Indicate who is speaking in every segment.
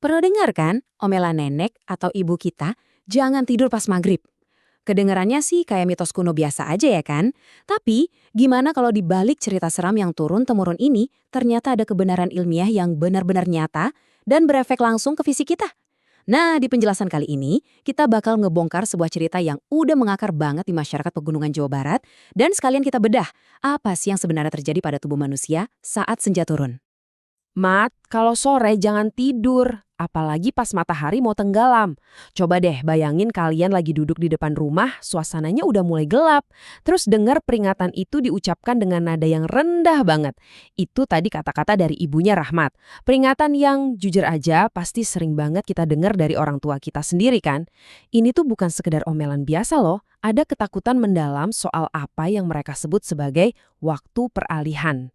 Speaker 1: Pernah dengar kan, omelan nenek atau ibu kita, jangan tidur pas maghrib. Kedengarannya sih kayak mitos kuno biasa aja ya kan? Tapi, gimana kalau dibalik cerita seram yang turun-temurun ini, ternyata ada kebenaran ilmiah yang benar-benar nyata dan berefek langsung ke fisik kita? Nah, di penjelasan kali ini, kita bakal ngebongkar sebuah cerita yang udah mengakar banget di masyarakat pegunungan Jawa Barat, dan sekalian kita bedah, apa sih yang sebenarnya terjadi pada tubuh manusia saat senja turun.
Speaker 2: Mat, kalau sore jangan tidur, apalagi pas matahari mau tenggelam. Coba deh bayangin kalian lagi duduk di depan rumah, suasananya udah mulai gelap. Terus dengar peringatan itu diucapkan dengan nada yang rendah banget. Itu tadi kata-kata dari ibunya Rahmat. Peringatan yang jujur aja pasti sering banget kita dengar dari orang tua kita sendiri kan. Ini tuh bukan sekedar omelan biasa loh. Ada ketakutan mendalam soal apa yang mereka sebut sebagai waktu peralihan.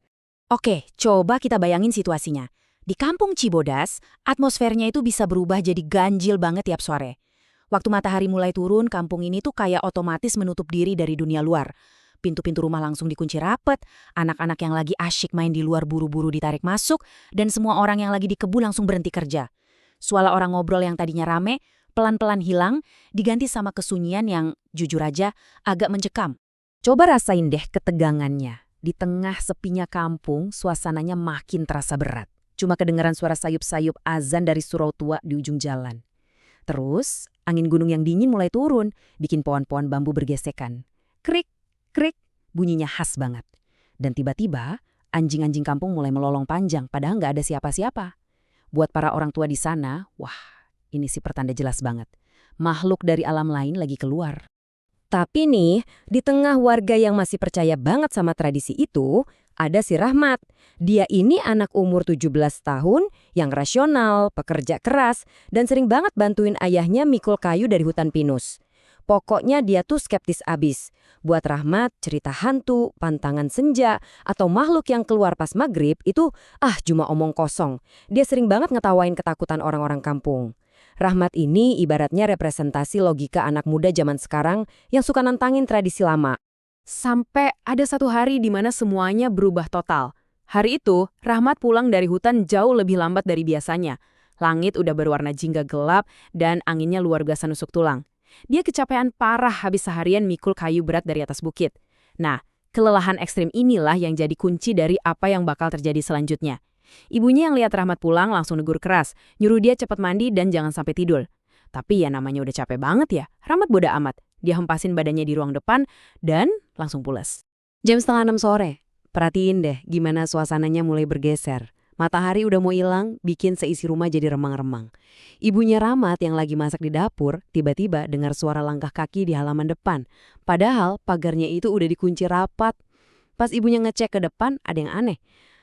Speaker 1: Oke, coba kita bayangin situasinya. Di kampung Cibodas, atmosfernya itu bisa berubah jadi ganjil banget tiap sore. Waktu matahari mulai turun, kampung ini tuh kayak otomatis menutup diri dari dunia luar. Pintu-pintu rumah langsung dikunci rapet, anak-anak yang lagi asyik main di luar buru-buru ditarik masuk, dan semua orang yang lagi di kebun langsung berhenti kerja. Suara orang ngobrol yang tadinya rame, pelan-pelan hilang, diganti sama kesunyian yang, jujur aja, agak mencekam. Coba rasain deh ketegangannya. Di tengah sepinya kampung, suasananya makin terasa berat. Cuma kedengaran suara sayup-sayup azan dari surau tua di ujung jalan. Terus, angin gunung yang dingin mulai turun, bikin pohon-pohon bambu bergesekan. Krik, krik, bunyinya khas banget. Dan tiba-tiba, anjing-anjing kampung mulai melolong panjang, padahal nggak ada siapa-siapa. Buat para orang tua di sana, wah, ini sih pertanda jelas banget. Makhluk dari alam lain lagi keluar. Tapi nih, di tengah warga yang masih percaya banget sama tradisi itu, ada si Rahmat. Dia ini anak umur 17 tahun yang rasional, pekerja keras, dan sering banget bantuin ayahnya mikul kayu dari hutan pinus. Pokoknya dia tuh skeptis abis. Buat Rahmat, cerita hantu, pantangan senja, atau makhluk yang keluar pas maghrib itu cuma omong kosong. Dia sering banget ngetawain ketakutan orang-orang kampung. Rahmat ini ibaratnya representasi logika anak muda zaman sekarang yang suka nantangin tradisi lama. Sampai ada satu hari di mana semuanya berubah total. Hari itu, Rahmat pulang dari hutan jauh lebih lambat dari biasanya. Langit udah berwarna jingga gelap dan anginnya luar biasa nusuk tulang. Dia kecapean parah habis seharian mikul kayu berat dari atas bukit. Nah, kelelahan ekstrim inilah yang jadi kunci dari apa yang bakal terjadi selanjutnya. Ibunya yang lihat Rahmat pulang langsung negur keras, nyuruh dia cepat mandi dan jangan sampai tidur. Tapi ya namanya udah capek banget ya, Rahmat boda amat. Dia hempasin badannya di ruang depan dan langsung pulas. Jam 5:30 sore, perhatiin deh gimana suasananya mulai bergeser. Matahari udah mau hilang, bikin seisi rumah jadi remang-remang. Ibunya Rahmat yang lagi masak di dapur, tiba-tiba dengar suara langkah kaki di halaman depan. Padahal pagarnya itu udah dikunci rapat. Pas ibunya ngecek ke depan, ada yang aneh.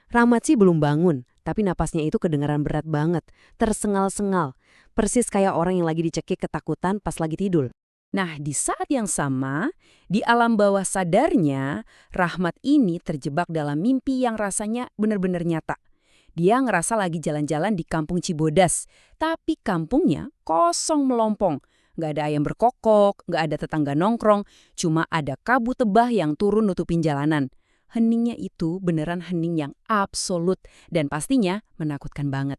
Speaker 1: Rahmat sih belum bangun, tapi napasnya itu kedengaran berat banget, tersengal-sengal, persis kayak orang yang lagi dicekik ketakutan pas lagi tidur. Nah, di saat yang sama, di alam bawah sadarnya, Rahmat ini terjebak dalam mimpi yang rasanya benar-benar nyata. Dia ngerasa lagi jalan-jalan di kampung Cibodas, tapi kampungnya kosong melompong. Nggak ada ayam berkokok, nggak ada tetangga nongkrong, cuma ada kabut tebal yang turun nutupin jalanan. Heningnya itu beneran hening yang absolut dan pastinya menakutkan banget.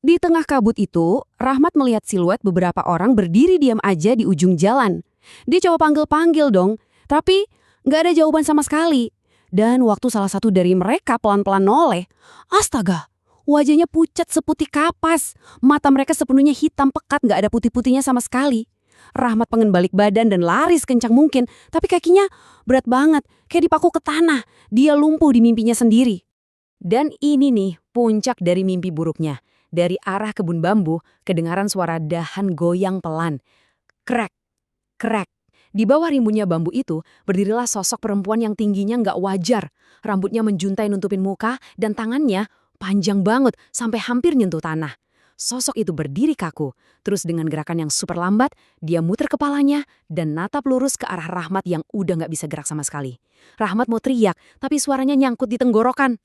Speaker 1: Di tengah kabut itu, Rahmat melihat siluet beberapa orang berdiri diam aja di ujung jalan. Dia coba panggil-panggil dong, tapi nggak ada jawaban sama sekali. Dan waktu salah satu dari mereka pelan-pelan noleh, astaga, wajahnya pucat seputih kapas. Mata mereka sepenuhnya hitam pekat, nggak ada putih-putihnya sama sekali. Rahmat pengen balik badan dan lari sekencang mungkin, tapi kakinya berat banget, kayak dipaku ke tanah. Dia lumpuh di mimpinya sendiri. Dan ini nih puncak dari mimpi buruknya. Dari arah kebun bambu, kedengaran suara dahan goyang pelan. Krek, krek. Di bawah rimbunnya bambu itu, berdirilah sosok perempuan yang tingginya nggak wajar. Rambutnya menjuntai nutupin muka dan tangannya panjang banget sampai hampir nyentuh tanah. Sosok itu berdiri kaku, terus dengan gerakan yang super lambat, dia muter kepalanya dan natap lurus ke arah Rahmat yang udah nggak bisa gerak sama sekali. Rahmat mau teriak, tapi suaranya nyangkut di tenggorokan.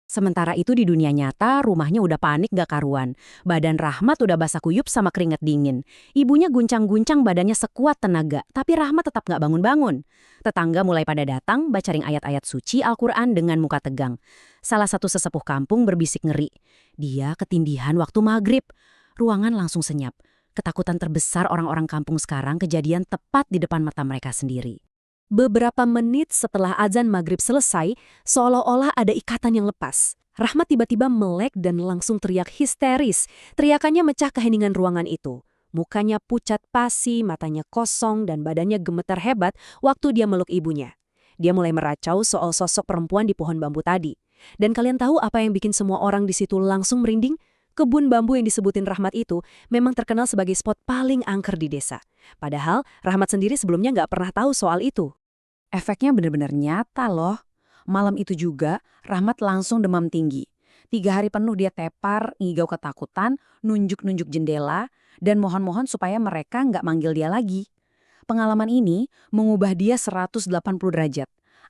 Speaker 1: Sementara itu di dunia nyata, rumahnya udah panik gak karuan. Badan Rahmat udah basah kuyup sama keringat dingin. Ibunya guncang-guncang badannya sekuat tenaga, tapi Rahmat tetap gak bangun-bangun. Tetangga mulai pada datang bacaring ayat-ayat suci Al-Quran dengan muka tegang. Salah satu sesepuh kampung berbisik ngeri. Dia ketindihan waktu maghrib. ruangan langsung senyap. Ketakutan terbesar orang-orang kampung sekarang kejadian tepat di depan mata mereka sendiri.
Speaker 3: Beberapa menit setelah azan maghrib selesai, seolah-olah ada ikatan yang lepas. Rahmat tiba-tiba melek dan langsung teriak histeris. Teriakannya mecah keheningan ruangan itu. Mukanya pucat pasi, matanya kosong, dan badannya gemetar hebat waktu dia meluk ibunya. Dia mulai meracau soal sosok perempuan di pohon bambu tadi. Dan kalian tahu apa yang bikin semua orang di situ langsung merinding? Kebun bambu yang disebutin Rahmat itu memang terkenal sebagai spot paling angker di desa. Padahal Rahmat sendiri sebelumnya nggak pernah tahu soal itu.
Speaker 1: Efeknya benar-benar nyata loh. Malam itu juga, Rahmat langsung demam tinggi. 3 hari penuh dia tepar, ngigau ketakutan, nunjuk-nunjuk jendela, dan mohon-mohon supaya mereka nggak manggil dia lagi. Pengalaman ini mengubah dia 180 derajat.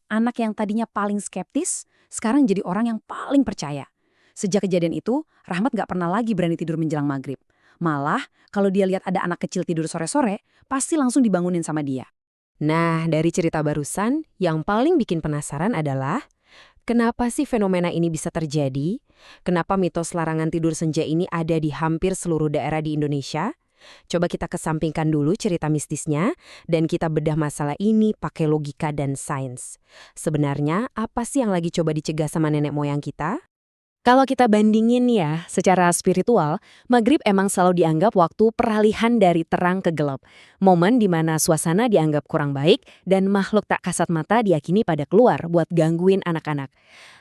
Speaker 1: Anak yang tadinya paling skeptis, sekarang jadi orang yang paling percaya. Sejak kejadian itu, Rahmat nggak pernah lagi berani tidur menjelang maghrib. Malah, kalau dia lihat ada anak kecil tidur sore-sore, pasti langsung dibangunin sama dia.
Speaker 2: Nah, dari cerita barusan, yang paling bikin penasaran adalah kenapa sih fenomena ini bisa terjadi? Kenapa mitos larangan tidur senja ini ada di hampir seluruh daerah di Indonesia? Coba kita kesampingkan dulu cerita mistisnya, dan kita bedah masalah ini pakai logika dan sains. Sebenarnya, apa sih yang lagi coba dicegah sama nenek moyang kita?
Speaker 3: Kalau kita bandingin ya, secara spiritual, maghrib emang selalu dianggap waktu peralihan dari terang ke gelap. Momen di mana suasana dianggap kurang baik dan makhluk tak kasat mata diyakini pada keluar buat gangguin anak-anak.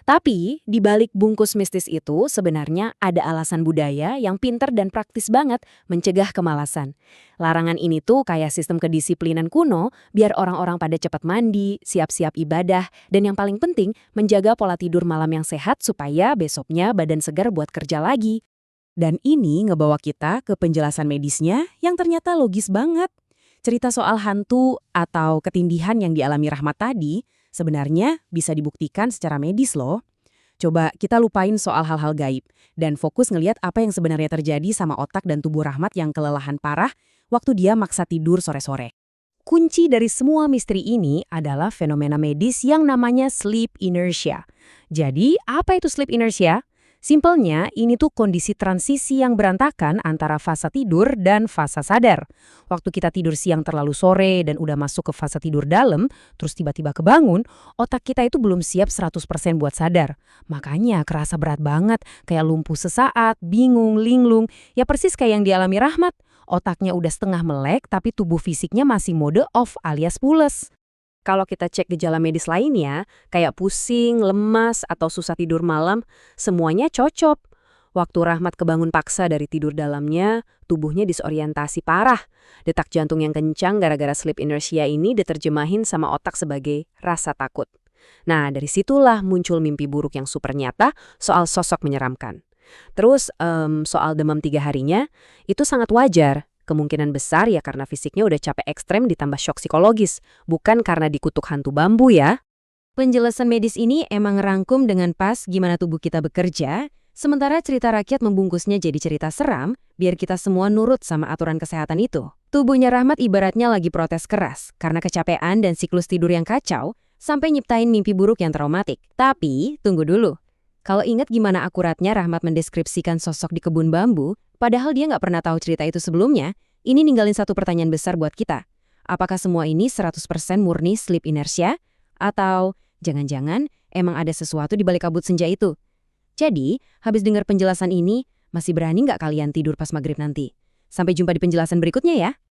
Speaker 3: Tapi, di balik bungkus mistis itu sebenarnya ada alasan budaya yang pinter dan praktis banget mencegah kemalasan. Larangan ini tuh kayak sistem kedisiplinan kuno biar orang-orang pada cepat mandi, siap-siap ibadah, dan yang paling penting menjaga pola tidur malam yang sehat supaya besoknya badan segar buat kerja lagi.
Speaker 1: Dan ini ngebawa kita ke penjelasan medisnya yang ternyata logis banget. Cerita soal hantu atau ketindihan yang dialami Rahmat tadi sebenarnya bisa dibuktikan secara medis loh. Coba kita lupain soal hal-hal gaib dan fokus ngelihat apa yang sebenarnya terjadi sama otak dan tubuh Rahmat yang kelelahan parah waktu dia maksa tidur sore-sore. Kunci dari semua misteri ini adalah fenomena medis yang namanya sleep inertia. Jadi, apa itu sleep inertia? Simpelnya, ini tuh kondisi transisi yang berantakan antara fase tidur dan fase sadar. Waktu kita tidur siang terlalu sore dan udah masuk ke fase tidur dalam, terus tiba-tiba kebangun, otak kita itu belum siap 100% buat sadar. Makanya kerasa berat banget, kayak lumpuh sesaat, bingung, linglung, ya persis kayak yang dialami Rahmat. Otaknya udah setengah melek, tapi tubuh fisiknya masih mode off alias pules.
Speaker 3: Kalau kita cek gejala medis lainnya, kayak pusing, lemas, atau susah tidur malam, semuanya cocok. Waktu Rahmat kebangun paksa dari tidur dalamnya, tubuhnya disorientasi parah. Detak jantung yang kencang gara-gara sleep inertia ini diterjemahin sama otak sebagai rasa takut. Nah, dari situlah muncul mimpi buruk yang super nyata soal sosok menyeramkan. Terus, soal demam 3 harinya, itu sangat wajar. Kemungkinan besar ya karena fisiknya udah capek ekstrem ditambah shock psikologis, bukan karena dikutuk hantu bambu ya.
Speaker 2: Penjelasan medis ini emang rangkum dengan pas gimana tubuh kita bekerja, sementara cerita rakyat membungkusnya jadi cerita seram, biar kita semua nurut sama aturan kesehatan itu. Tubuhnya Rahmat ibaratnya lagi protes keras, karena kecapean dan siklus tidur yang kacau, sampai nyiptain mimpi buruk yang traumatik. Tapi, tunggu dulu. Kalau ingat gimana akuratnya Rahmat mendeskripsikan sosok di kebun bambu, padahal dia nggak pernah tahu cerita itu sebelumnya, ini ninggalin satu pertanyaan besar buat kita. Apakah semua ini 100% murni sleep inertia? Atau jangan-jangan emang ada sesuatu di balik kabut senja itu? Jadi, habis dengar penjelasan ini, masih berani nggak kalian tidur pas maghrib nanti? Sampai jumpa di penjelasan berikutnya ya.